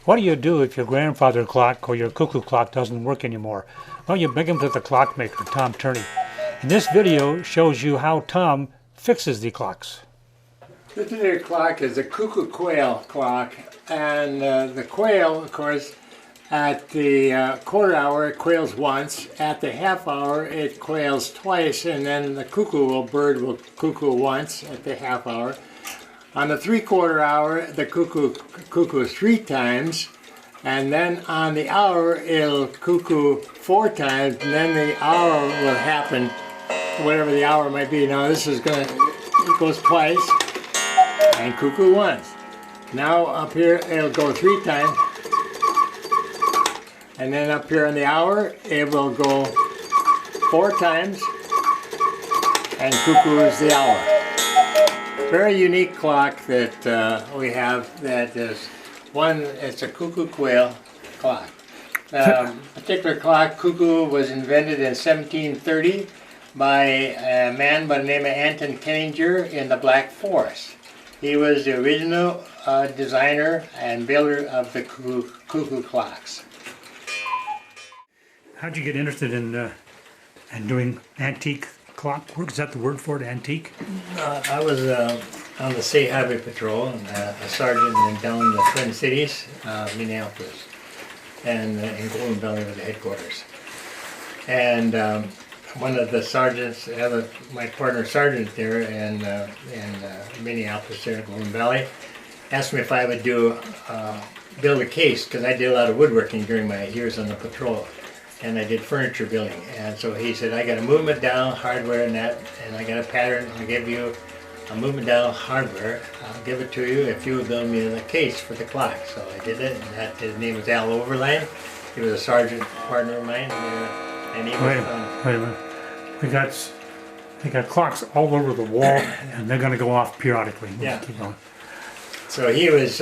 What do you do if your grandfather clock or your cuckoo clock doesn't work anymore? Well, you bring them to the clockmaker, Tom Turney. And this video shows you how Tom fixes the clocks. This particular clock is a cuckoo quail clock, and the quail, of course, at the quarter hour it quails once, at the half hour it quails twice, and then the bird will cuckoo once at the half hour. On the 3/4 hour the cuckoos 3 times, and then on the hour it'll cuckoo 4 times, and then the hour will happen, whatever the hour might be. Now this is it goes twice and cuckoo once. Now up here it'll go 3 times, and then up here on the hour it will go 4 times and cuckoo is the hour. Very unique clock that we have. That is it's a cuckoo quail clock. Particular clock, cuckoo, was invented in 1730 by a man by the name of Anton Kenninger in the Black Forest. He was the original designer and builder of the cuckoo clocks. How'd you get interested in doing antique clock work? Is that the word for it, antique? I was on the State Highway Patrol, and a sergeant down the Twin Cities, Minneapolis, and in Golden Valley was the headquarters. And one of the sergeants, my partner sergeant there in Minneapolis, there in Golden Valley, asked me if I would build a case, because I did a lot of woodworking during my years on the patrol. And I did furniture building, and so he said, I got a movement dial hardware and that, and I got a pattern. I'll give you a movement dial hardware. I'll give it to you if you would build me a case for the clock. So I did it, and his name was Al Overline. He was a sergeant partner of mine, and he was Wait a minute. They got clocks all over the wall, and they're going to go off periodically. Yeah. Keep going. So he was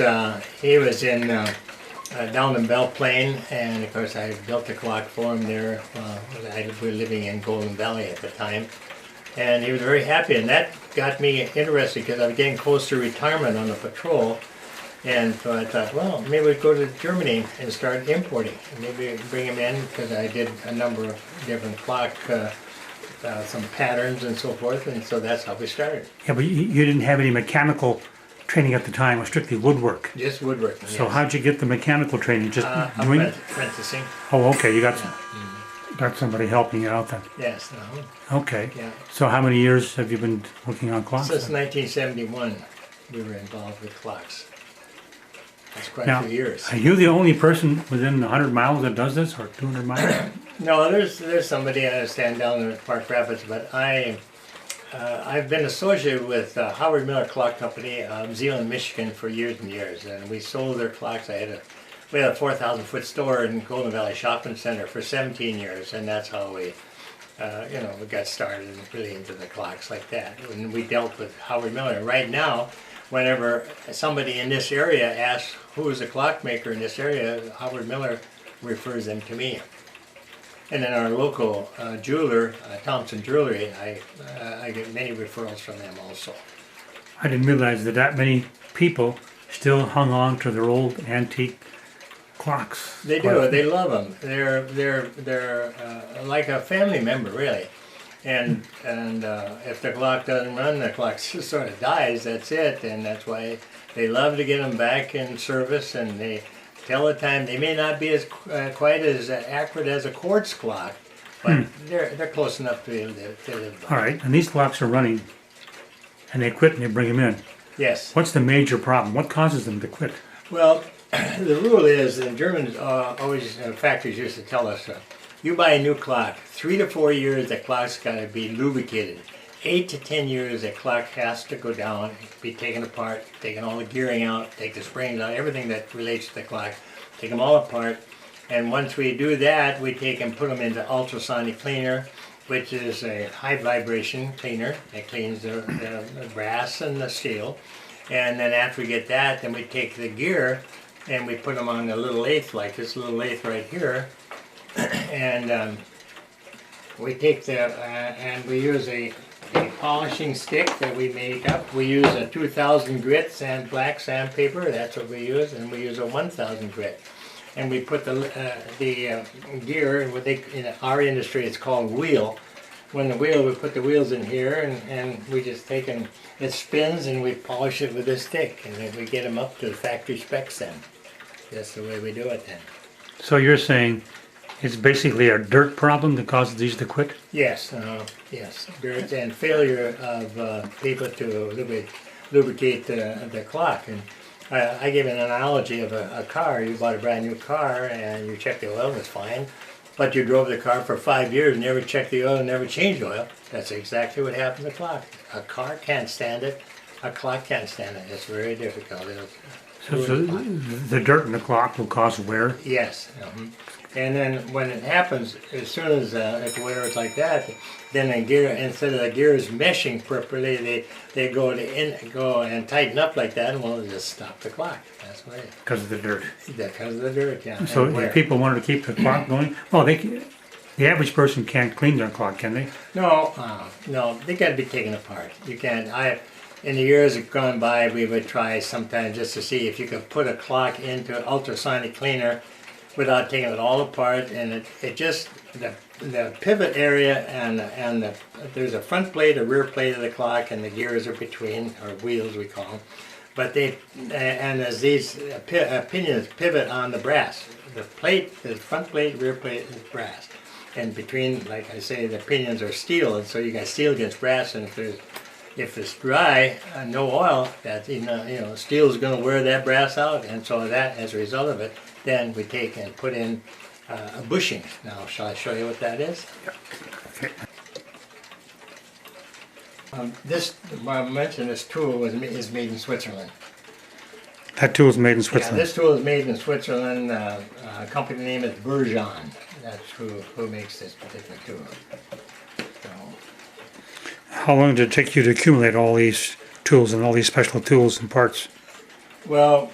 in down in Belle Plaine, and of course I built a clock for him there. We were living in Golden Valley at the time, and he was very happy, and that got me interested because I was getting close to retirement on the patrol. And so I thought, well, maybe we'd go to Germany and start importing, and maybe bring them in, because I did a number of different clock, some patterns and so forth, and so that's how we started. Yeah, but you didn't have any mechanical training at the time, was strictly woodwork. Just woodworking. So yes. how'd you get the mechanical training? Just doing it? Apprenticing. Oh, okay. You got got somebody helping you out then. Yes. Okay. Yeah. So how many years have you been working on clocks? Since 1971, we were involved with clocks. That's quite Now, a few years. are you the only person within 100 miles that does this, or 200 miles? No, there's somebody I understand down in Park Rapids, but I've been associated with Howard Miller Clock Company of Zeeland, Michigan for years and years, and we sold their clocks. We had a 4,000-foot store in Golden Valley Shopping Center for 17 years, and that's how we got started really into the clocks like that. And we dealt with Howard Miller. Right now, whenever somebody in this area asks who is a clockmaker in this area, Howard Miller refers them to me. And then our local jeweler, Thompson Jewelry, I get many referrals from them also. I didn't realize that many people still hung on to their old antique clocks. They do. They love them. They're like a family member, really. And if the clock doesn't run, the clock just sort of dies. That's it. And that's why they love to get them back in service, and they tell the time. They may not be as quite as accurate as a quartz clock, but they're close enough to live by. All right, and these clocks are running, and they quit and they bring them in. Yes. What's the major problem? What causes them to quit? Well, the rule is, and Germans always, factories used to tell us, you buy a new clock, 3 to 4 years the clock's got to be lubricated. 8 to 10 years the clock has to go down, be taken apart, taking all the gearing out, take the springs out, everything that relates to the clock, take them all apart. And once we do that, we take and put them into ultrasonic cleaner, which is a high vibration cleaner. It cleans the brass and the steel. And then after we get that, then we take the gear and we put them on a little lathe, like this little lathe right here. And we take and we use a a polishing stick that we make up. We use a 2000 grit black sandpaper, that's what we use, and we use a 1000 grit. And we put the gear, in our industry it's called wheel. When the wheel, we put the wheels in here, and we just take and it spins, and we polish it with a stick, and then we get them up to the factory specs then. That's the way we do it then. So you're saying it's basically a dirt problem that causes these to quit? Yes, yes. Dirt and failure of people to lubricate the clock. And I give an analogy of a car. You bought a brand new car and you checked the oil, and it's fine. But you drove the car for 5 years, never checked the oil, never changed oil. That's exactly what happened to the clock. A car can't stand it. A clock can't stand it. It's very difficult. So the dirt in the clock will cause wear? Yes. And then when it happens, as soon as if wear is like that, then the gear, instead of the gears meshing properly, they go and tighten up like that, and will just stop the clock. That's why. Because of the dirt. Because of the dirt, yeah. So if people wanted to keep the clock going, well, the average person can't clean their clock, can they? No, no, they got to be taken apart. You can't. In the years that gone by, we would try sometimes just to see if you could put a clock into ultrasonic cleaner without taking it all apart, and it just the pivot area and there's a front plate, a rear plate of the clock, and the gears are between, or wheels we call them. But as these pinions pivot on the brass, the front plate, rear plate is brass, and between, like I say, the pinions are steel, and so you got steel against brass, and if it's dry, no oil, that steel is going to wear that brass out, and so that, as a result of it, then we take and put in a bushing. Now, shall I show you what that is? Okay. I mentioned this tool is made in Switzerland. That tool is made in Switzerland? Yeah, this tool is made in Switzerland. Company name is Burjan. That's who makes this particular tool. So, how long did it take you to accumulate all these tools and all these special tools and parts? Well,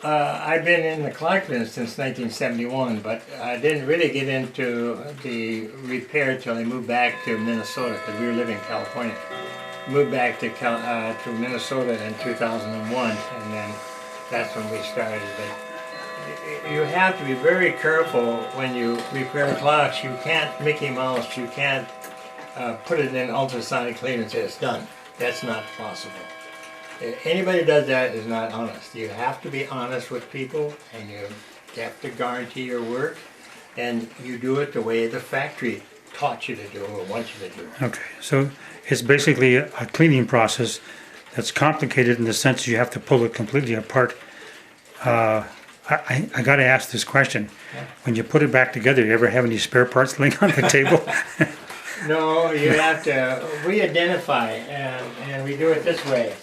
I've been in the clock business since 1971, but I didn't really get into the repair till I moved back to Minnesota, because we were living in California. Moved back to Minnesota in 2001, and then that's when we started. But you have to be very careful when you repair clocks. You can't Mickey Mouse. You can't put it in ultrasonic cleaner and say it's done. That's not possible. Anybody who does that is not honest. You have to be honest with people, and you have to guarantee your work, and you do it the way the factory taught you to do or wants you to do. Okay, so it's basically a cleaning process that's complicated in the sense that you have to pull it completely apart. I got to ask this question. Yeah. When you put it back together, you ever have any spare parts laying on the table? No, you have to re-identify, and we do it this way.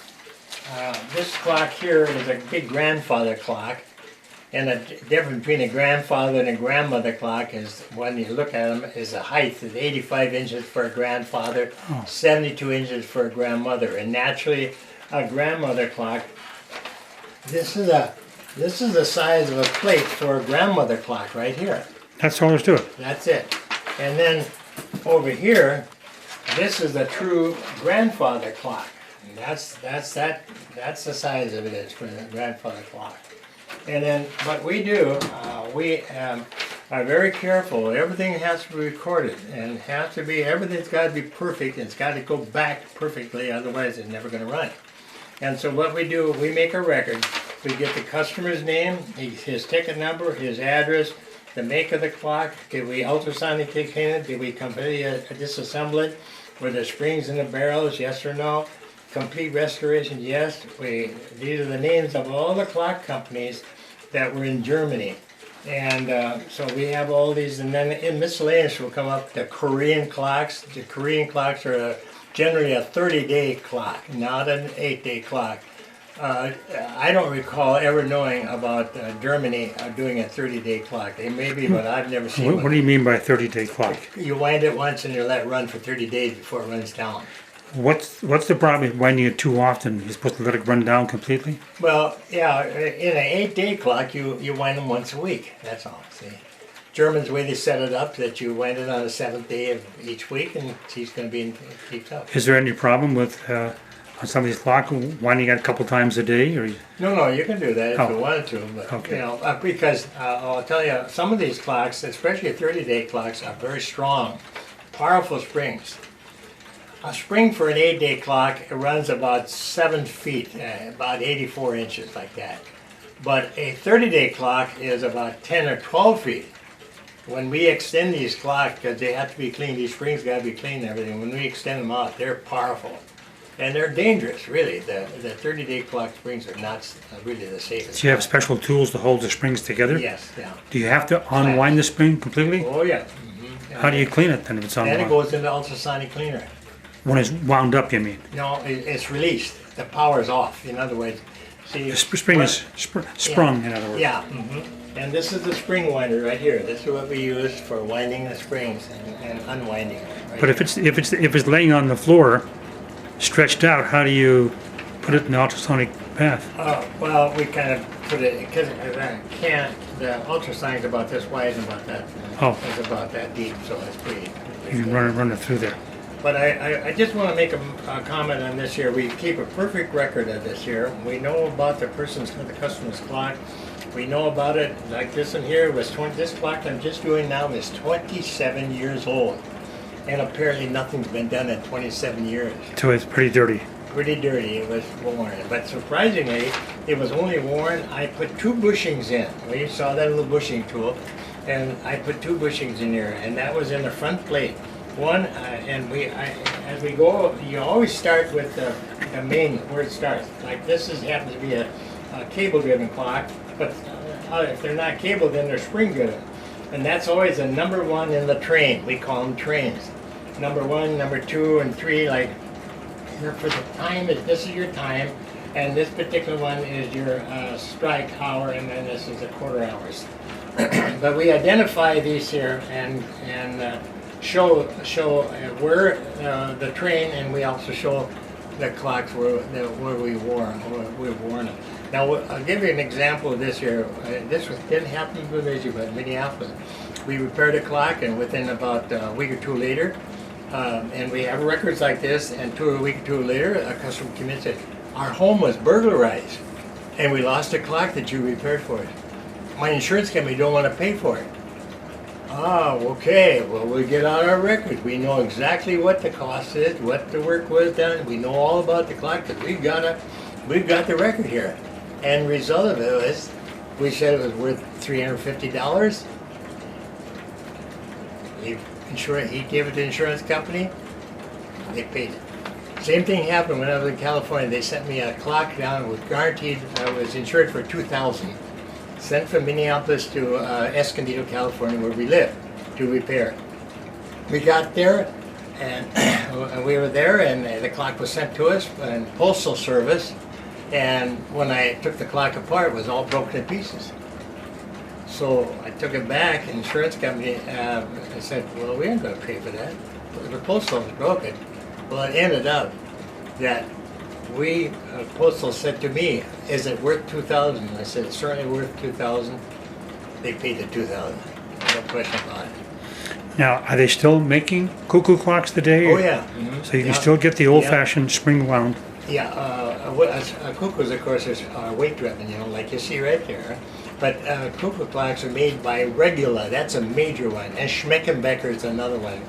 This clock here is a big grandfather clock, and the difference between a grandfather and a grandmother clock is, when you look at them, is the height is 85 inches for a grandfather, 72 inches for a grandmother. And naturally, a grandmother clock, this is the size of a plate for a grandmother clock right here. That's all there's to it. That's it. And then over here, this is a true grandfather clock. And that's the size of it is for the grandfather clock. And then what we do, we are very careful. Everything has to be recorded, and everything's got to be perfect. It's got to go back perfectly, otherwise it's never going to run. And so what we do, we make a record. We get the customer's name, his ticket number, his address, the make of the clock. Did we ultrasonic clean it? Did we completely disassemble it? Were there springs in the barrels? Yes or no? Complete restoration, yes. These are the names of all the clock companies that were in Germany. And so we have all these, and then in miscellaneous will come up the Korean clocks. The Korean clocks are generally a 30-day clock, not an 8-day clock. I don't recall ever knowing about Germany doing a 30-day clock. They may be, but I've never seen one. What do you mean by a 30-day clock? You wind it once and you let it run for 30 days before it runs down. What's the problem with winding it too often? You're supposed to let it run down completely? Well, yeah, in an 8-day clock, you wind them once a week. That's all, see. Germans, the way they set it up, that you wind it on the 7th day of each week, and she's going to be kept up. Is there any problem with on some of these clocks winding it a couple times a day? Or No, you can do that if Oh. you wanted to, but Okay. you know, because I'll tell you, some of these clocks, especially 30-day clocks, are very strong, powerful springs. A spring for an 8-day clock, it runs about 7 feet, about 84 inches, like that. But a 30-day clock is about 10 or 12 feet. When we extend these clocks, because they have to be clean, these springs got to be clean and everything, when we extend them out, they're powerful. And they're dangerous, really. The 30-day clock springs are not really the safest. do you have special tools to hold the springs together? Yes, yeah. Do you have to unwind the spring completely? Oh, yeah. How do you clean it then if it's Then it unwound? goes into ultrasonic cleaner. When it's wound up, you mean? No, it's released. The power's off. In other words, see. The spring is sprung, in other words. Yeah. And this is the spring winder right here. This is what we use for winding the springs and unwinding. Right But if it's laying on the floor, stretched out, how do you put it in the ultrasonic path? well, we kind of put it because the ultrasonic's about this wide and about that. Oh. It's about that deep, so it's pretty. You can run it through there. But I just want to make a comment on this here. We keep a perfect record of this here. We know about the customer's clock. We know about it. Like this one here was this clock I'm just doing now is 27 years old, and apparently nothing's been done in 27 years. So it's pretty dirty. Pretty dirty. It was worn, but surprisingly, it was only worn. I put 2 bushings in. Well, you saw that little bushing tool, and I put 2 bushings in there, and that was in the front plate. One, and as we go, you always start with the main where it starts. Like this happens to be a cable-driven clock, but if they're not cable, then they're spring-driven, and that's always a number 1 in the train. We call them trains. Number 1, number 2, and 3. Like for the time, this is your time, and this particular one is your strike hour, and then this is a quarter hours. But we identify these here and show where the train, and we also show the clocks where we've worn them. Now I'll give you an example of this here. This didn't happen in Bemidji, but in Minneapolis. We repaired a clock, and within about a week or 2 later, and we have records like this, and a week or 2 later, a customer came in and said, our home was burglarized, and we lost a clock that you repaired for us. My insurance company don't want to pay for it. Oh, okay. Well, we get out our records. We know exactly what the cost is, what the work was done. We know all about the clock because we've got the record here. And the result of it was, we said it was worth $350. He gave it to the insurance company. They paid it. Same thing happened when I was in California. They sent me a clock down with guaranteed. I was insured for $2,000. Sent from Minneapolis to Escondido, California, where we live, to repair. We got there, and we were there, and the clock was sent to us in Postal Service. And when I took the clock apart, it was all broken to pieces. So I took it back, and the insurance company said, well, we ain't going to pay for that. The postal was broken. Well, it ended up that Postal said to me, is it worth $2,000? I said, it's certainly worth $2,000. They paid the $2,000. No question about it. Now, are they still making cuckoo clocks today? Oh, yeah. So you can still get the old-fashioned spring wound. Yeah, cuckoos, of course, are weight-driven, like you see right there. But cuckoo clocks are made by Regula. That's a major one. And Schmeckenbecker is another one.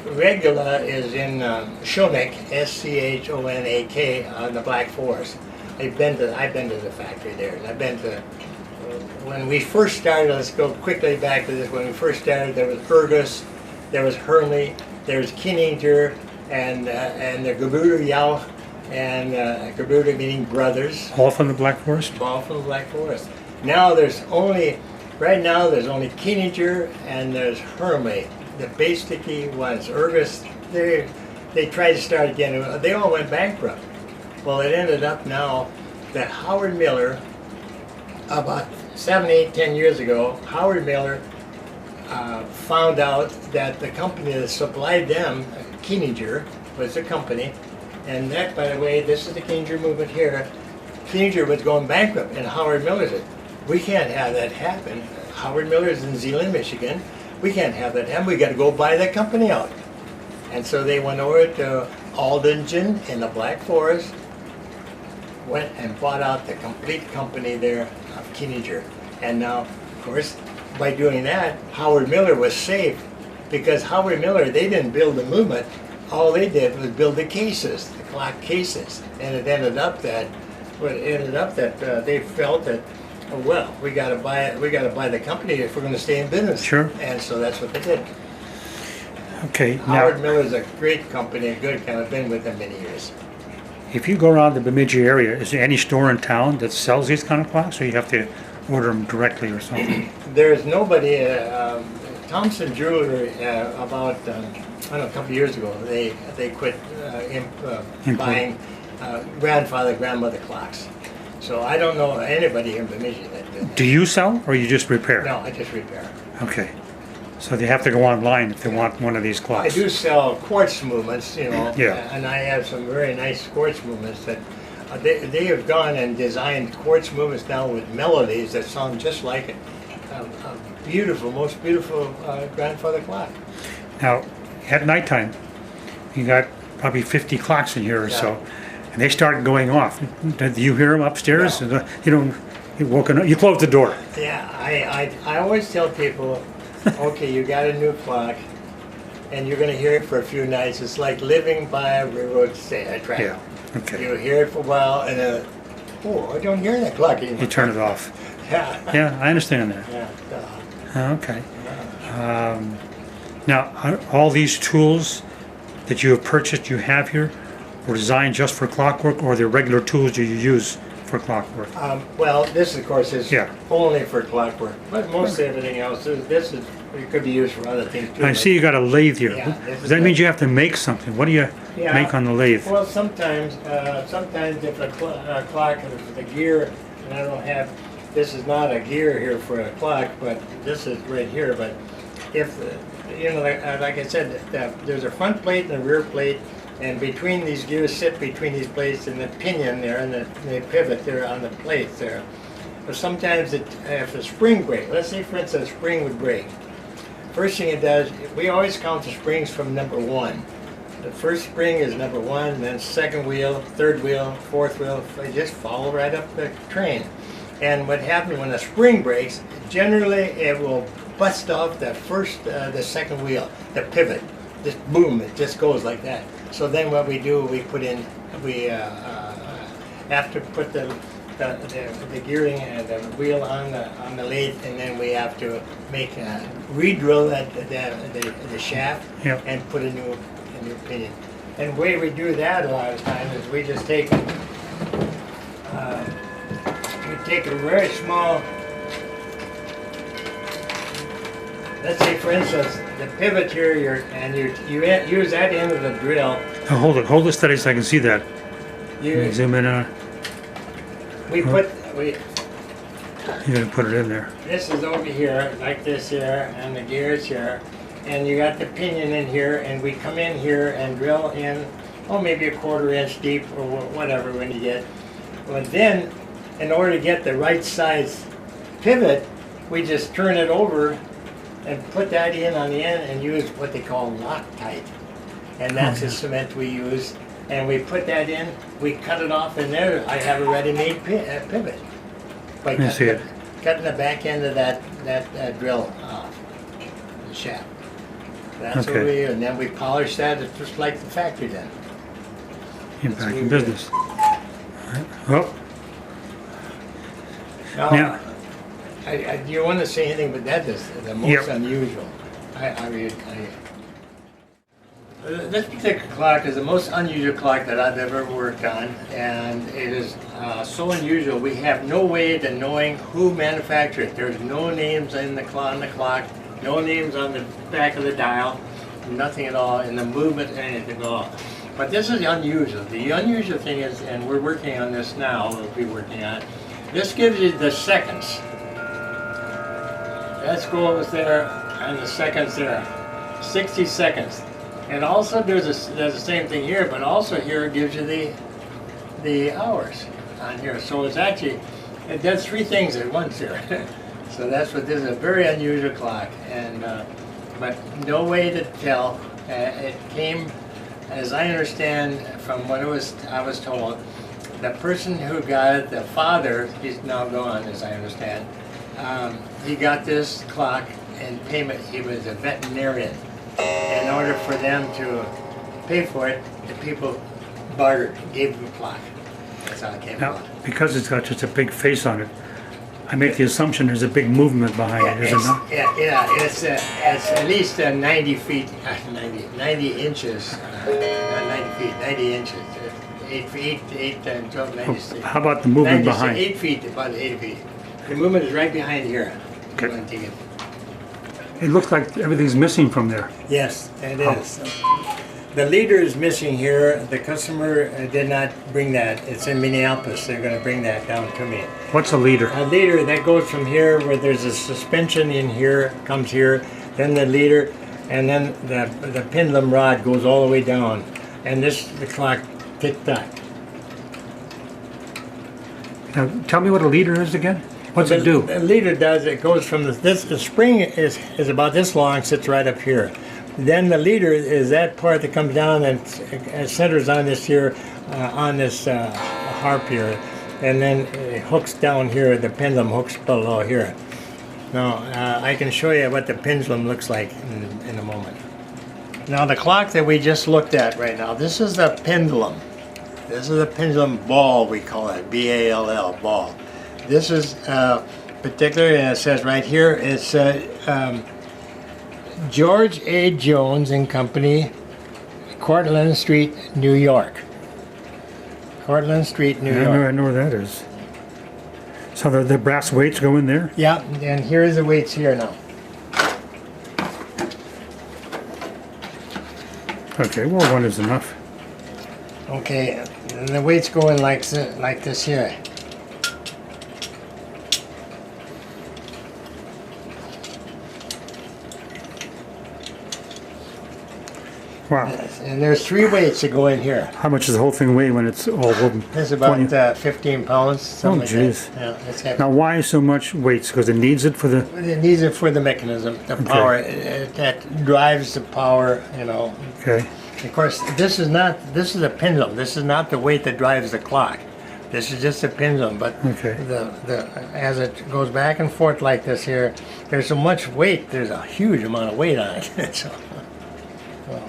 Regula is in Schonak, Schonak, on the Black Forest. I've been to the factory there, and I've been to. When we first started, let's go quickly back to this. When we first started, there was Ergus, there was Hernley, there was Kinninger, and the Gebrüder Jauch, and Gebrüder meaning brothers. All from the Black Forest? All from the Black Forest. Now right now there's only Kinninger and there's Hernley. The basically ones. Ergus, they tried to start again. They all went bankrupt. Well, it ended up now that Howard Miller, about 7, 8, 10 years ago, Howard Miller found out that the company that supplied them, Kinninger, was the company, and that, by the way, this is the Kinninger movement here. Kinninger was going bankrupt, and Howard Miller said, we can't have that happen. Howard Miller's in Zeeland, Michigan. We can't have that happen. We got to go buy that company out. And so they went over to Aldingen in the Black Forest, went and bought out the complete company there of Keininger. And now, of course, by doing that, Howard Miller was safe, because Howard Miller, they didn't build the movement. All they did was build the cases, the clock cases. And it ended up that, they felt that, oh, well, we got to buy it. We got to buy the company if we're going to stay in business. Sure. And so that's what they did. Okay. Howard Now, Miller's a great company, a good kind. I've been with them many years. if you go around the Bemidji area, is there any store in town that sells these kind of clocks, or you have to order them directly or something? There's nobody. Thompson Jewelry about I don't know, a couple of years ago, they quit buying grandmother clocks. So I don't know anybody in Bemidji that did that. Do you sell, or you just repair? No, I just repair. Okay. So they have to go online if they want one of these I clocks. do sell quartz movements, you know, Yeah. and I have some very nice quartz movements that they have gone and designed quartz movements now with melodies that sound just like it. Beautiful, most beautiful grandfather clock. Now, at nighttime, you got probably 50 clocks in here or so, and they start going off. Do you hear them upstairs? No. You don't. You woken up. You close the door. Yeah, I always tell people, okay, you got a new clock, and you're going to hear it for a few nights. It's like living by a railroad track. Yeah. Okay. You hear it for a while, and then, oh, I don't hear that clock anymore. You turn it off. Yeah. Yeah, I understand that. Yeah. Okay. Now, are all these tools that you have purchased, you have here, were designed just for clockwork, or they're regular tools you use for clockwork? Well, this, of course, is Yeah. only for clockwork, but most everything else it could be used for other things too. I see you got a lathe here. Yeah, this is That the- means you have to make something. What do you Yeah. make on the lathe? Well, sometimes if a clock, if the gear, and I don't have, this is not a gear here for a clock, but this is right here. But if, like I said, there's a front plate and a rear plate, and between these gears sit between these plates and the pinion there and the pivot there on the plates there. But sometimes if a spring breaks, let's say for instance a spring would break, first thing it does, we always count the springs from number 1. The first spring is number 1, and then second wheel, third wheel, fourth wheel. They just follow right up the train. And what happens when a spring breaks, generally it will bust off the second wheel, the pivot. Just boom, it just goes like that. So then what we do, we have to put the gearing and the wheel on the lathe, and then we have to re-drill the shaft. Yep. And put a new pinion. And the way we do that a lot of times is we just take a very small, let's say for instance the pivot here, you use that end of the drill. Oh, hold it steady so I can see that. You Zoom in on it. we You gotta put it in there. this is over here like this here, and the gears here, and you got the pinion in here, and we come in here and drill in, maybe a 1/4 inch deep or whatever when you get. But then, in order to get the right size pivot, we just turn it over and put that in on the end and use what they call Loctite. And that's the cement we use. And we put that in, we cut it off, and there I have a ready-made pivot. By I see it. cutting the back end of that drill off, the shaft. That's what Okay. and then we polish that, it's just like the factory done. You're back in business. Oh, Now, now, do you want to say anything, but that is the most Yep. unusual. This particular clock is the most unusual clock that I've ever worked on, and it is so unusual. We have no way to knowing who manufactured it. There's no names on the clock, no names on the back of the dial, nothing at all in the movement, anything at all. But this is unusual. The unusual thing is, and we're working on this now, we'll be working on it, this gives you the seconds. That goes there, and the seconds there. 60 seconds. And also there's the same thing here, but also here it gives you the hours on here. So it's actually, It does three things at once here. So that's what this is, a very unusual clock, and but no way to tell. It came, as I understand from what I was told, the person who got it, the father, he's now gone, as I understand. He got this clock in payment. He was a veterinarian. In order for them to pay for it, the people bartered, gave him a clock. That's how it came Now, about. because it's got just a big face on it, I make the assumption there's a big movement behind it, is it not? Yeah, it's at least 90 feet, 90 inches, not 90 feet, 90 inches. 8 feet, 8 and 12, 96. How about the movement behind? 8 feet, about 8 feet. The movement is right behind here. Okay. You want to take it? It looks like everything's missing from there. Yes, it is. The leader is missing here. The customer did not bring that. It's in Minneapolis. They're going to bring that down to me. What's a leader? A leader that goes from here, where there's a suspension in here, comes here, then the leader, and then the pendulum rod goes all the way down. And the clock tick-tock. Now, tell me what a leader is again? What's it do? The leader does, it goes from the spring is about this long, sits right up here. Then the leader is that part that comes down and centers on this here, on this harp here. And then it hooks down here, the pendulum hooks below here. Now, I can show you what the pendulum looks like in a moment. Now, the clock that we just looked at right now, this is the pendulum. This is a pendulum ball, we call it, B-A-L-L, ball. This is particular, and it says right here, it's George A. Jones and Company, Cortlandt Street, New York. Cortlandt Street, New York. I know where that is. So the brass weights go in there? Yeah, and here's the weights here now. Okay, well, one is enough. Okay, and the weights go in like this here. Wow. And there's 3 weights that go in here. How much does the whole thing weigh when it's all open? It's about 15 pounds, something like jeez. that. Yeah, it's heavy. Now, why so much weights? Because it needs it for the... It needs it for the mechanism, the power. That drives the power, you know. Okay. Of course, this is a pendulum. This is not the weight that drives the clock. This is just a pendulum, but Okay. as it goes back and forth like this here, there's so much weight. There's a huge amount of weight on it. So, well.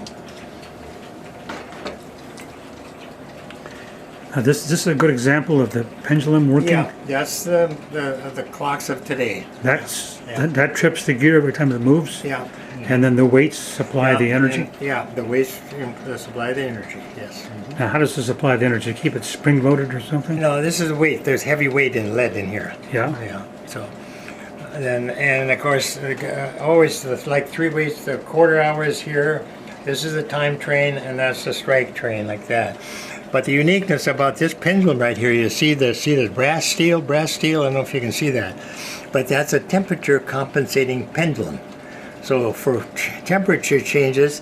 Now this is a good example of the pendulum working. Yeah, that's the clocks of today. That trips the gear every time it moves. Yeah. And then the weights supply the energy. The weights supply the energy. Yes. Now, how does it supply the energy? Keep it spring loaded or something? No, this is weight. There's heavy weight in lead in here. Yeah. Yeah. So, and of course, always like 3 weights. The quarter hour is here. This is the time train, and that's the strike train, like that. But the uniqueness about this pendulum right here, you see the brass steel. I don't know if you can see that, but that's a temperature compensating pendulum. So for temperature changes,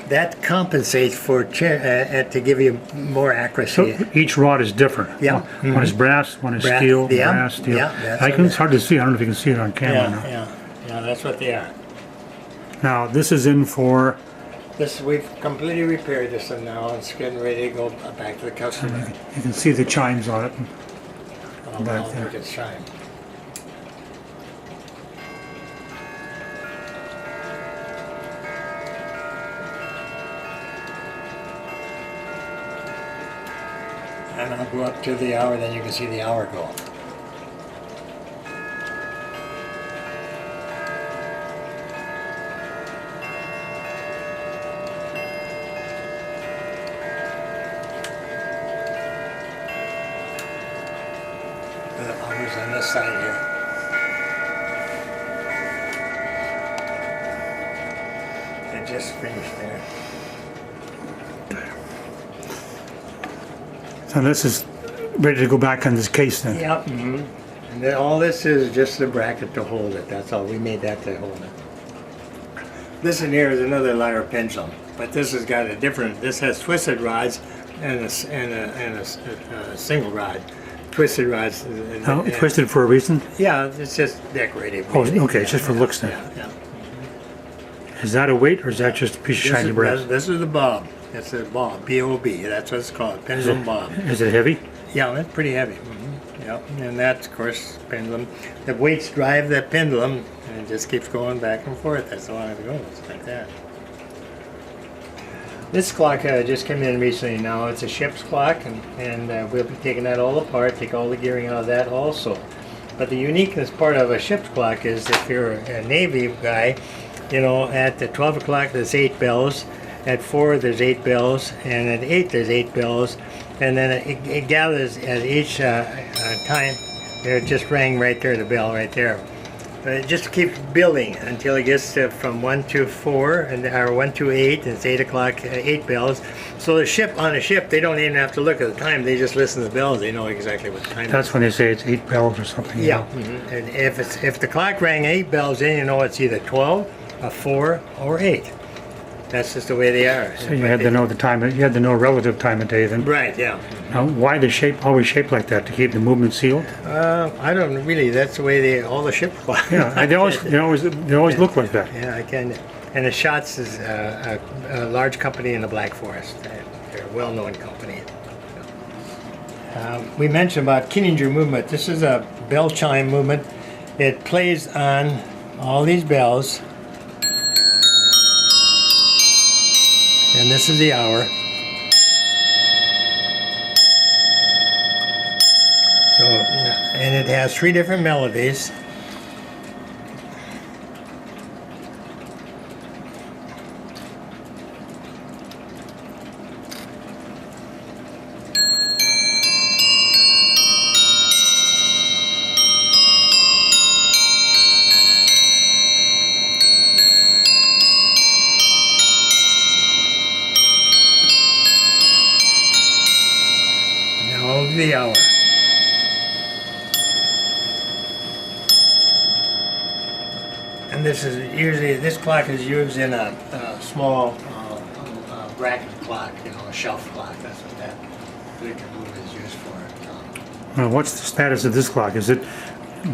that compensates for to give you more accuracy. So each rod is different. Yeah. One is brass, one is steel, brass, steel. Yeah, It's hard to see. I don't know if you can see it on camera now. Yeah, that's what they are. Now, this is in for... This, we've completely repaired this, and now it's getting ready to go back to the customer. You can see the chimes on it. Back there. Look at shine. And I'll go up to the hour, then you can see the hour go. The hours on this side here. It just finished there. So this is ready to go back on this case then? Yep. Mm-hmm. And then all this is just the bracket to hold it. That's all. We made that to hold it. This in here is another lyre pendulum, but this has got a different. This has twisted rods and a single rod twisted rods. Oh, twisted for a reason? Yeah, it's just decorative. Oh, really. okay, it's just for looks then. Yeah. Is that a weight or is that just a piece of shiny brass? This is the bob. That's a bob, B-O-B. That's what it's called, pendulum bob. Is it heavy? Yeah, it's pretty heavy. Yep, and that's, of course, pendulum. The weights drive that pendulum, and it just keeps going back and forth. That's how long it goes, like that. This clock just came in recently now. It's a ship's clock, and we'll be taking that all apart, take all the gearing out of that also. But the uniqueness part of a ship's clock is if you're a Navy guy, you know, at the 12 o'clock there's 8 bells, at 4 there's 8 bells, and at 8 there's 8 bells, and then it gathers at each time. There, it just rang right there, the bell right there. But it just keeps building until it gets to from 1 to 4, or 1 to 8, and it's 8 o'clock, 8 bells. So the ship, on a ship, they don't even have to look at the time, they just listen to the bells, they know exactly what time it is. That's when they say it's 8 bells or something. Yeah, and if the clock rang 8 bells, then you know it's either 12, a 4, or 8. That's just the way they are. So you had to know the time, you had to know relative time of day then. Right, yeah. Now, why the shape always shaped like that? To keep the movement sealed? I don't really, that's the way all the ships fly. Yeah, they always look like that. Yeah, I can. And the Schatz is a large company in the Black Forest. They're a well-known company. We mentioned about Kininger movement. This is a bell chime movement. It plays on all these bells. And this is the hour. So, and it has 3 different melodies. The hour. And this clock is used in a small bracket clock, you know, a shelf clock. That's what that particular move is used for. Now, what's the status of this clock? Is it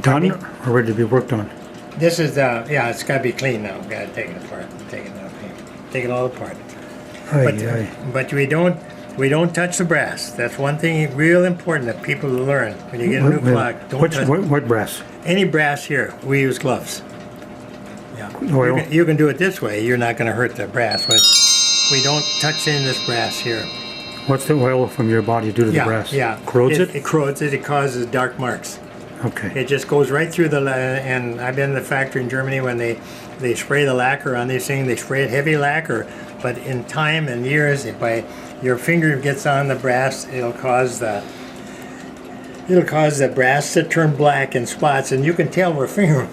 done or ready to be worked on? This is yeah, it's got to be clean now. Got to take it apart, take it all apart. But we don't touch the brass. That's one thing real important that people learn when you get a new clock. Don't touch what brass? Any brass here. We use gloves. Yeah. Oil? You can do it this way. You're not going to hurt the brass. But we don't touch in this brass here. What's the oil from your body do to the brass? Yeah. Corrodes it? It corrodes it. It causes dark marks. Okay. It just goes right through and I've been in the factory in Germany when they spray the lacquer on these things. They spray it heavy lacquer, but in time and years, if your finger gets on the brass, it'll cause the brass to turn black in spots, and you can tell where finger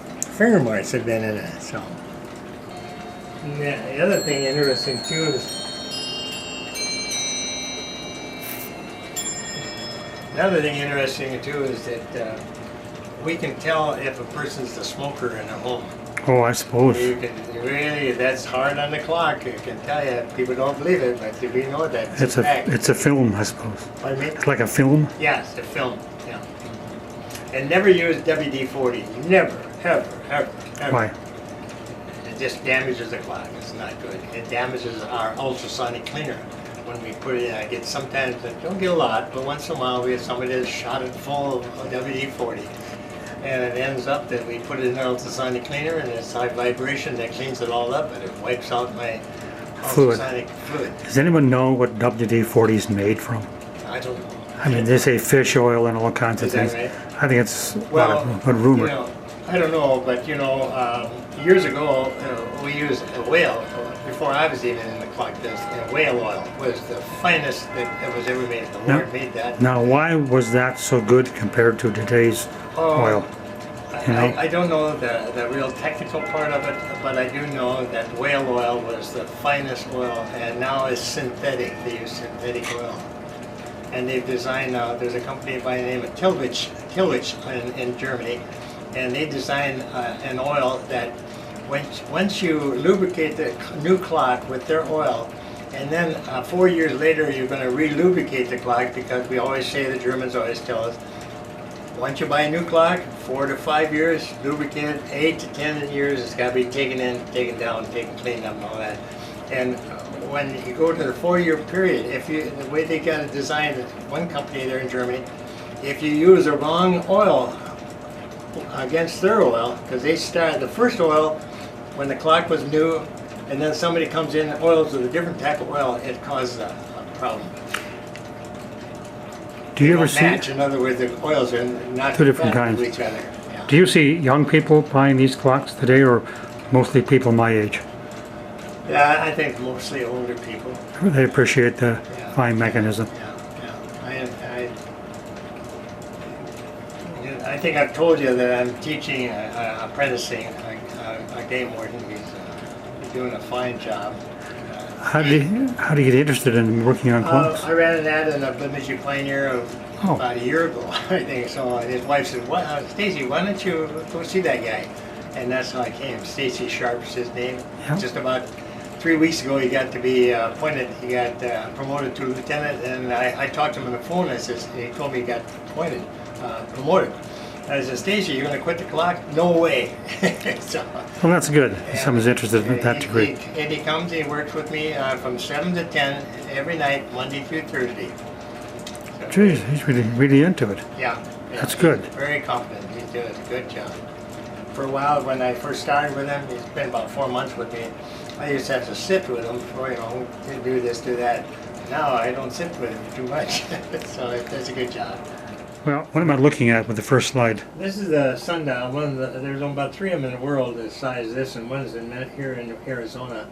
marks have been in it. So, the other thing interesting too is that we can tell if a person's a smoker in a home. Oh, I suppose. You can really, that's hard on the clock. I can tell you, people don't believe it, but we know that. It's a film, I suppose. Pardon me? It's like a film? Yes, a film, yeah. And never use WD-40. Never, ever, ever, ever. Why? It just damages the clock. It's not good. It damages our ultrasonic cleaner. When we put it in, I get sometimes, don't get a lot, but once in a while we have somebody that's shot it full of WD-40. And it ends up that we put it in an ultrasonic cleaner and it's high vibration that cleans it all up and it wipes out my ultrasonic fluid. Does anyone know what WD-40 is made from? I don't know. I mean, they say fish oil and all kinds of things. Right? I think it's a rumor. You know, I don't know, but you know, years ago we used a whale. Before I was even in the clock business, whale oil was the finest that was ever made. The Lord made that. Now, why was that so good compared to today's oil? I don't know the real technical part of it, but I do know that whale oil was the finest oil, and now it's synthetic. They use synthetic oil. And they've designed, there's a company by the name of Tillich in Germany, and they designed an oil that once you lubricate the new clock with their oil, and then 4 years later you're going to re-lubricate the clock, because we always say, the Germans always tell us, once you buy a new clock, 4 to 5 years, lubricant, 8 to 10 years, it's got to be taken in, taken down, taken cleaned up and all that. And when you go to the 4-year period, the way they got it designed, one company there in Germany, if you use the wrong oil against their oil, because they started the first oil when the clock was new, and then somebody comes in and oils with a different type of oil, it causes a problem. Do you ever see match? In other words, the oils are not two different kinds? to each other. Yeah. Do you see young people buying these clocks today, or mostly people my age? Yeah, I think mostly older people. They appreciate the Yeah. fine mechanism. Yeah. I think I've told you that I'm teaching, apprenticing a game warden. He's doing a fine job. How do you get interested in working on clocks? I ran an ad in the Bemidji Pioneer Oh. about a year ago, I think. So his wife said, Stacy, why don't you go see that guy? And that's how I came. Stacy Sharp's his name. Yeah. Just about 3 weeks ago, he got to be appointed. He got promoted to lieutenant, and I talked to him on the phone. He told me he got appointed, promoted. I said, Stacy, you're going to quit the clock? No way. So, Well, that's good. Someone's interested in that degree. And he comes, he works with me from 7 to 10 every night, Monday through Thursday. So, Geez, he's really into it. yeah. That's good. He's very confident. He's doing a good job. For a while, when I first started with him, he's been about 4 months with me. I used to have to sit with him for, do this, do that. Now I don't sit with him too much, so it does a good job. Well, what am I looking at with the first slide? This is the sundial. There's about 3 of them in the world the size of this, and one's here in Arizona.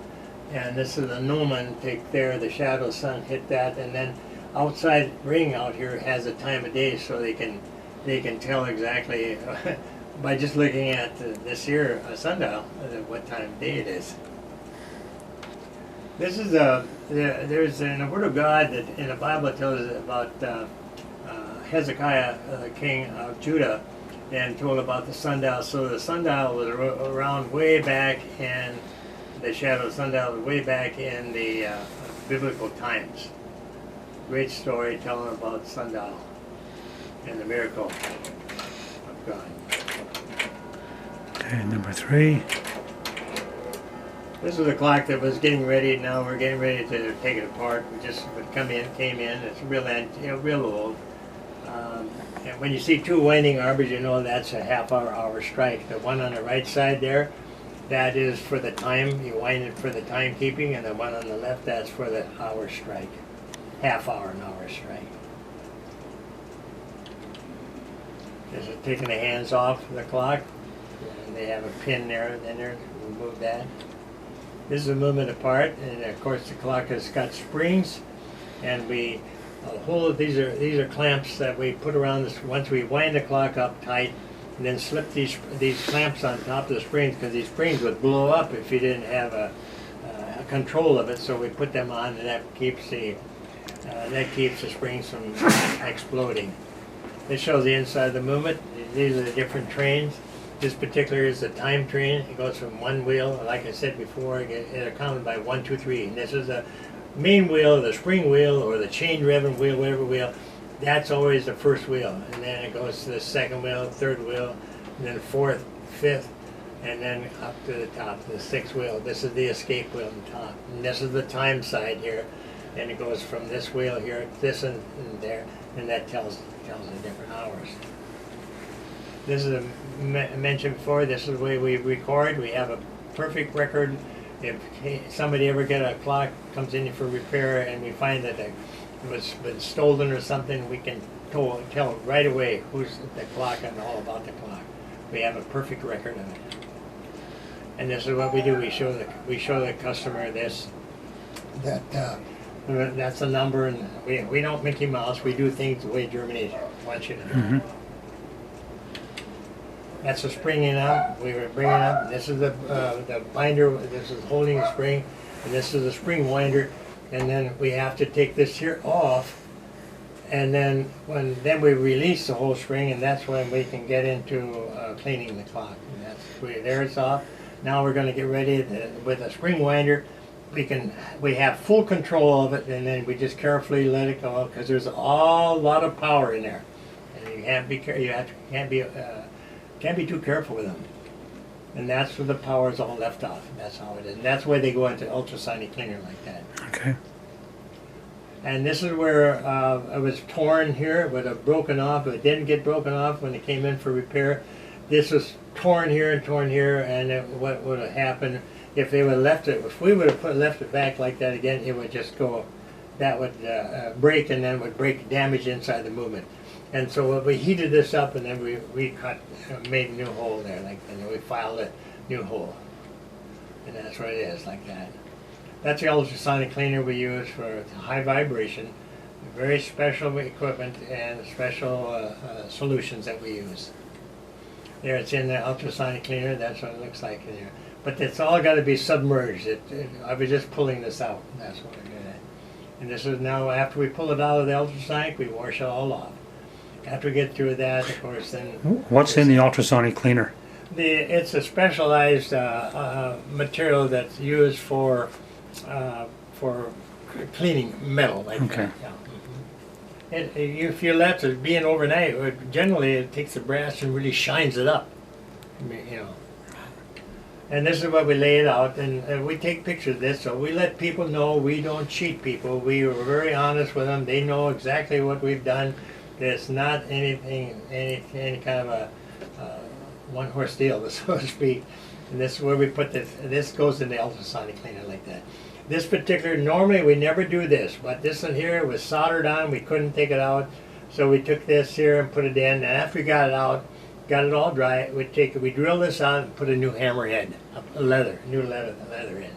And this is a Newman. Take there, the shadow sun hit that, and then outside ring out here has a time of day, so they can tell exactly by just looking at this here sundial what time of day it is. This is there's in the Word of God that in the Bible it tells us about Hezekiah, the king of Judah, and told about the sundial. So the sundial was around way back in the shadow of the sundial was way back in the biblical times. Great story telling about sundial and the miracle of God. Okay, number 3. This is a clock that was getting ready. Now we're getting ready to take it apart. We just came in. It's real old. And when you see 2 winding arbors, you know that's a half-hour strike. The one on the right side there, that is for the time. You wind it for the timekeeping, and the one on the left, that's for the hour strike. Half-hour and hour strike. This is taking the hands off the clock. And they have a pin there. Then remove that. This is a movement apart, and of course the clock has got springs, and we hold. These are clamps that we put around this. Once we wind the clock up tight, and then slip these clamps on top of the springs, because these springs would blow up if you didn't have a control of it. So we put them on, and that keeps the springs from exploding. This shows the inside of the movement. These are the different trains. This particular is the time train. It goes from one wheel, like I said before, it's counted by 1, 2, 3. And this is the main wheel, the spring wheel, or the chain revving wheel, whatever wheel. That's always the first wheel. And then it goes to the second wheel, third wheel, and then fourth, fifth, and then up to the top, the 6th wheel. This is the escape wheel on top. And this is the time side here. And it goes from this wheel here, this and there, and that tells the different hours. This is mentioned before. This is the way we record. We have a perfect record. If somebody ever get a clock, comes in for repair, and we find that it was been stolen or something, we can tell right away who's the clock and all about the clock. We have a perfect record of it. And this is what we do. We show the customer this. That's a number, and we don't Mickey Mouse. We do things the way Germany wants you to do. Mm-hmm. That's the springing up. We were bringing up. This is the binder. This is holding the spring, and this is the spring winder. And then we have to take this here off, and then we release the whole spring, and that's when we can get into cleaning the clock. And there it's off. Now we're going to get ready with a spring winder. We have full control of it, and then we just carefully let it go because there's a lot of power in there. and you can't be can't be too careful with them. And that's where the power is all left off. That's how it is. And that's why they go into ultrasonic cleaner like that. Okay. And this is where it was torn here. It would have broken off. It didn't get broken off when it came in for repair. This was torn here, and what would have happened if they would have left it? If we would have left it back like that again, it would just go. That would break, and then would break damage inside the movement. And so we heated this up, and then we cut, made a new hole there, like, and then we filed a new hole, and that's what it is, like that. That's the ultrasonic cleaner we use for high vibration, very special equipment and special solutions that we use. There, it's in the ultrasonic cleaner. That's what it looks like in there. But it's all got to be submerged. I was just pulling this out. That's what we're doing. And this is now, after we pull it out of the ultrasonic, we wash it all off. After we get through that, of course, then... What's in the ultrasonic cleaner? It's a specialized material that's used for cleaning metal. Like Okay. That. Yeah. If you let it be in overnight, generally it takes the brass and really shines it up. You know. And this is what we lay it out, and we take pictures of this, so we let people know we don't cheat people. We are very honest with them. They know exactly what we've done. There's not any kind of a one-horse deal, so to speak. And this is where we put this. This goes in the ultrasonic cleaner like that. This particular, normally we never do this, but this one here was soldered on. We couldn't take it out, so we took this here and put it in. And after we got it out, got it all dry, we drill this out and put a new hammerhead, new leather in.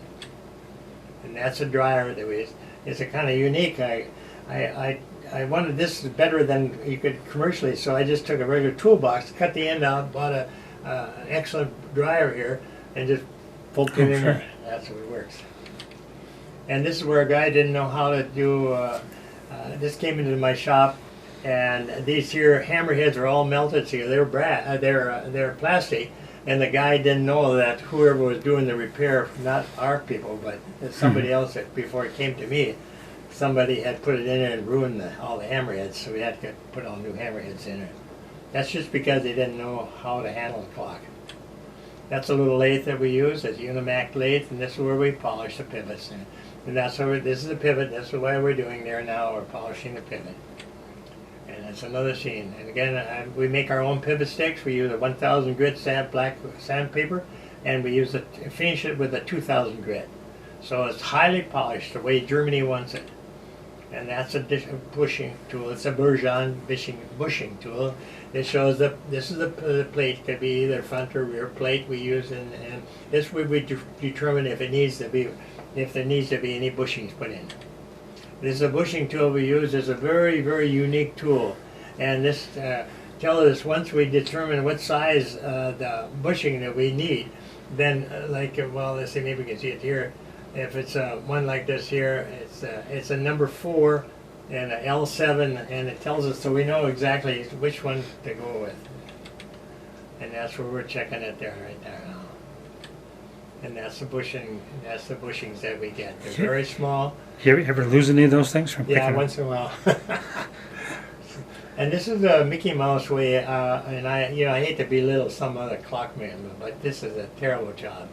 And that's a dryer that it's a kind of unique. I wanted this better than you could commercially, so I just took a regular toolbox, cut the end out, bought an excellent dryer here, and just poked it in there. That's how it works. And this is where a guy didn't know how to do, this came into my shop, and these here hammerheads are all melted, so they're plastic, and the guy didn't know that whoever was doing the repair, not our people, but somebody else that before it came to me, somebody had put it in there and ruined all the hammerheads, so we had to put all new hammerheads in there. That's just because they didn't know how to handle the clock. That's a little lathe that we use, a Unimac lathe, and this is where we polish the pivots. And that's where this is the pivot. That's what we're doing there now. We're polishing the pivot. And that's another scene. And again, we make our own pivot sticks. We use a 1000 grit black sandpaper, and we finish it with a 2000 grit. So it's highly polished the way Germany wants it. And that's a bushing tool. It's a Bergeon bushing tool. It shows that this is the plate. Could be either front or rear plate we use, and this way we determine if there needs to be any bushings put in. This is a bushing tool we use. It's a very, very unique tool, and this tells us once we determine what size the bushing that we need, then let's see, maybe we can see it here. If it's one like this here, it's a number 4 and a L7, and it tells us so we know exactly which one to go with. And that's where we're checking it there, right there now. And that's the bushing. That's the bushings that we get. They're very small. You ever lose any of those things from picking Yeah, once in a while. And this is the Mickey Mouse way. And I hate to belittle some other clockman, but this is a terrible job.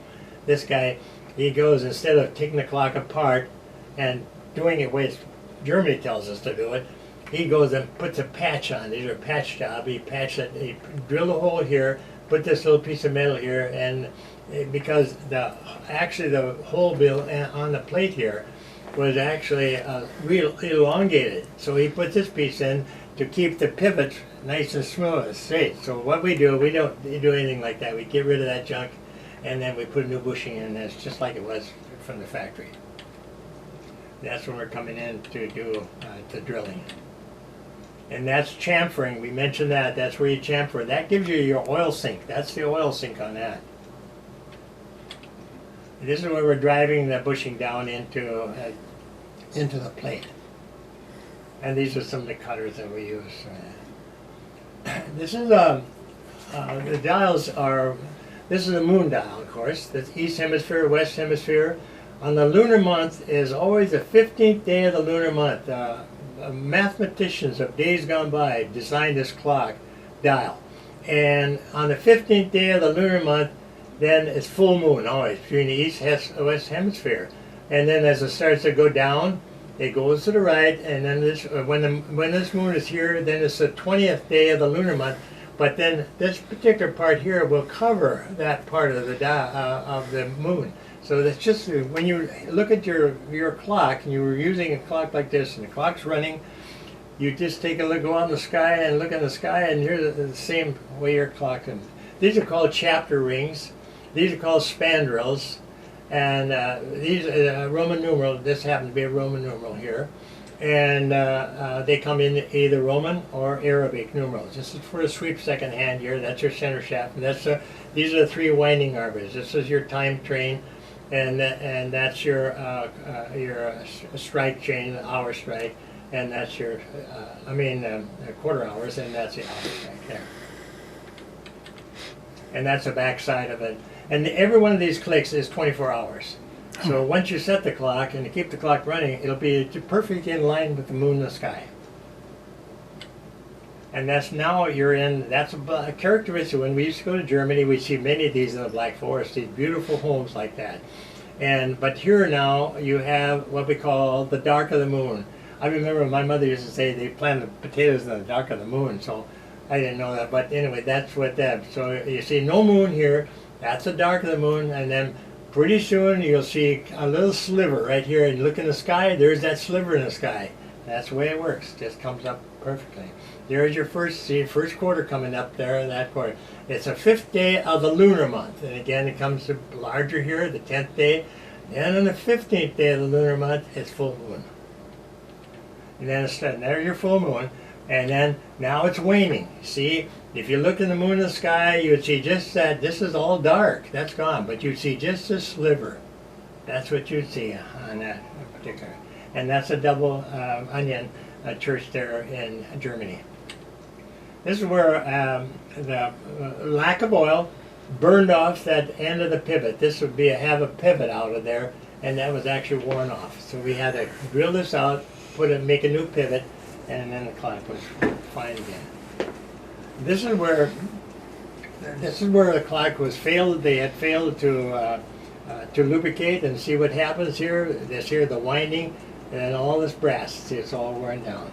This guy, he goes, instead of taking the clock apart and doing it the way Germany tells us to do it, he goes and puts a patch on. These are a patch job. He patched it. He drilled a hole here, put this little piece of metal here, and because the hole bill on the plate here was actually real elongated, so he put this piece in to keep the pivots nice and smooth and straight. So what we don't do anything like that. We get rid of that junk, and then we put a new bushing in. That's just like it was from the factory. That's when we're coming in to do the drilling. And that's chamfering. We mentioned that. That's where you chamfer. That gives you your oil sink. That's the oil sink on that. This is where we're driving the bushing down into the plate. And these are some of the cutters that we use. This is the dials are. This is a moon dial, of course. That's East Hemisphere, West Hemisphere. On the lunar month is always the 15th day of the lunar month. mathematicians of days gone by designed this clock dial. And on the 15th day of the lunar month, then it's full moon always between the east and west hemisphere. And then as it starts to go down, it goes to the right, and then this when this moon is here, then it's the 20th day of the lunar month. But then this particular part here will cover that part of the moon. So that's just when you look at your clock, and you were using a clock like this, and the clock's running, you just take a look, go out in the sky and look in the sky, and here's the same way your clock. And these are called chapter rings. These are called spandrels. And these Roman numeral, this happens to be a Roman numeral here. And they come in either Roman or Arabic numerals. This is for the sweep second hand here. That's your center shaft. And these are the 3 winding arbiters. This is your time train. And that's your strike chain, hour strike. And that's your, quarter hours. And that's the hour strike there. And that's the back side of it. And every one of these clicks is 24 hours. So once you set the clock and you keep the clock running, it'll be perfectly in line with the moon in the sky. And that's now that's a characteristic. When we used to go to Germany, we see many of these in the Black Forest, these beautiful homes like that. But here now you have what we call the dark of the moon. I remember my mother used to say they planted potatoes in the dark of the moon, so I didn't know that. But anyway, that's what that. So you see no moon here. That's the dark of the moon, and then pretty soon you'll see a little sliver right here, and you look in the sky, there's that sliver in the sky. That's the way it works. It just comes up perfectly. There's your first quarter coming up there, that quarter. It's the 5th day of the lunar month, and again it comes larger here, the 10th day, and on the 15th day of the lunar month, it's full moon. And then there's your full moon, and then now it's waning. See? If you look in the moon in the sky, you would see just that. This is all dark. That's gone. But you'd see just a sliver. That's what you'd see on that particular. And that's a double onion church there in Germany. This is where the lack of oil burned off that end of the pivot. This would have a pivot out of there, and that was actually worn off. So we had to drill this out, make a new pivot, and then the clock was fine again. This is where the clock was failed. They had failed to lubricate and see what happens here. The winding and all this brass. See, it's all worn down.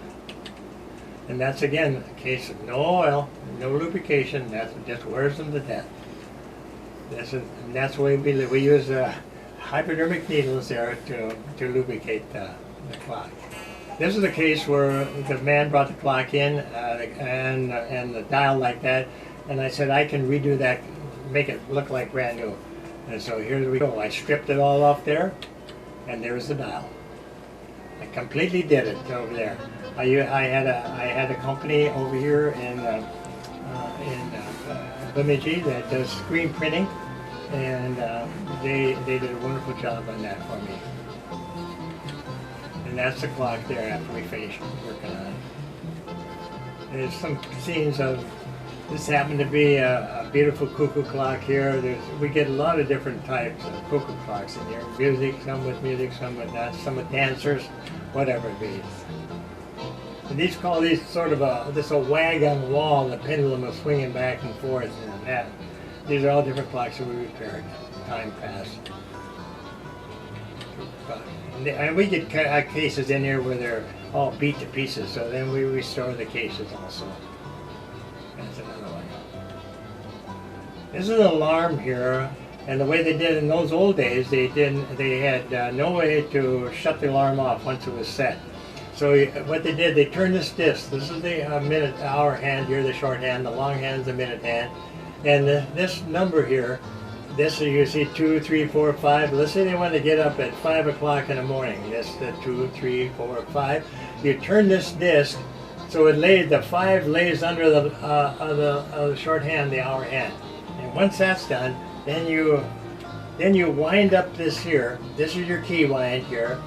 And that's again a case of no oil, no lubrication. That just wears them to death. And that's the way we live. We use hypodermic needles there to lubricate the clock. This is a case where the man brought the clock in and the dial like that, and I said I can redo that, make it look like brand new. And so here we go. I stripped it all off there, and there's the dial. I completely did it over there. I had a company over here in Bemidji that does screen printing, and they did a wonderful job on that for me. And that's the clock there after we finished working on it. There's some scenes of this happened to be a beautiful cuckoo clock here. We get a lot of different types of cuckoo clocks in here. Some with music, some with not, some with dancers, whatever it be. And these call these sort of a wag on the wall. The pendulum is swinging back and forth, and that. These are all different clocks that we repaired. Time passed. And we get cases in here where they're all beat to pieces, so then we restore the cases also. That's another one. This is an alarm here, and the way they did it in those old days, they had no way to shut the alarm off once it was set. So what they did, they turned this disc. This is the hour hand here, the short hand. The long hand is the minute hand, and this number here. This you see 2, 3, 4, 5. Let's say they want to get up at 5 o'clock in the morning. This the 2, 3, 4, 5. You turn this disc so the 5 lays under the short hand, the hour hand. And once that's done, then you wind up this here. This is your key wind here.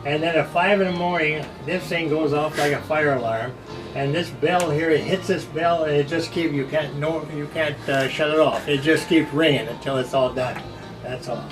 And then at 5 in the morning, this thing goes off like a fire alarm. And this bell here, it hits this bell, and it just keeps, you can't shut it off. It just keeps ringing until it's all done. That's all.